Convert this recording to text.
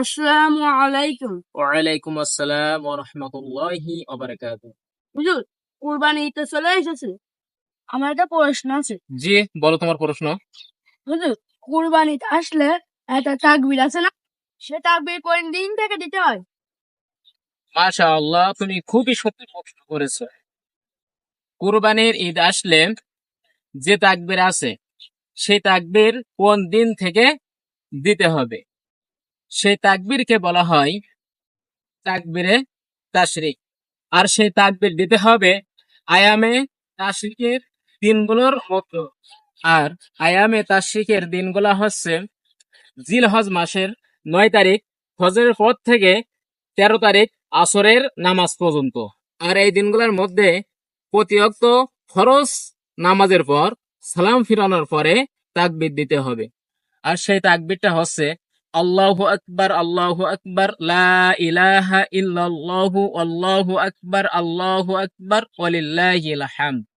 আসসালামু আলাইকুম। ওয়ালাইকুম আসসালাম ওয়া রাহমাতুল্লাহি ওয়া বারাকাতুহু। হুজুর, কুরবানি ঈদ তো চলে এসেছে। আমার একটা প্রশ্ন আছে। জি, বলো তোমার প্রশ্ন। হুজুর, কুরবানি আসলে একটা তাকবীর আছে না? সে তাকবীর কোন দিন থেকে দিতে হয়? মাশাআল্লাহ, তুমি খুবই সত্যি প্রশ্ন করেছো। কুরবানির ঈদ আসলে যে তাকবীর আছে সেই তাকবীর কোন দিন থেকে দিতে হবে, সেই তাকবীরকে বলা হয় তাকবীরে তাশরিক। আর সেই তাকবীর দিতে হবে আয়ামে তাশরিকের দিনগুলোর মতো। আর আয়ামে তাশরিকের দিনগুলো হচ্ছে জিলহজ মাসের 9 তারিখ ফজরের পর থেকে 13 তারিখ আসরের নামাজ পর্যন্ত। আর এই দিনগুলোর মধ্যে প্রতি ওয়াক্ত ফরজ নামাজের পর সালাম ফিরানোর পরে তাকবীর দিতে হবে। আর সেই তাকবীরটা হচ্ছে আল্লাহু আকবার, আল্লাহু আকবার, লা ইলাহা ইল্লাল্লাহু, আল্লাহু আকবার, আল্লাহু আকবার, ওয়ালিল্লাহিল হামদ।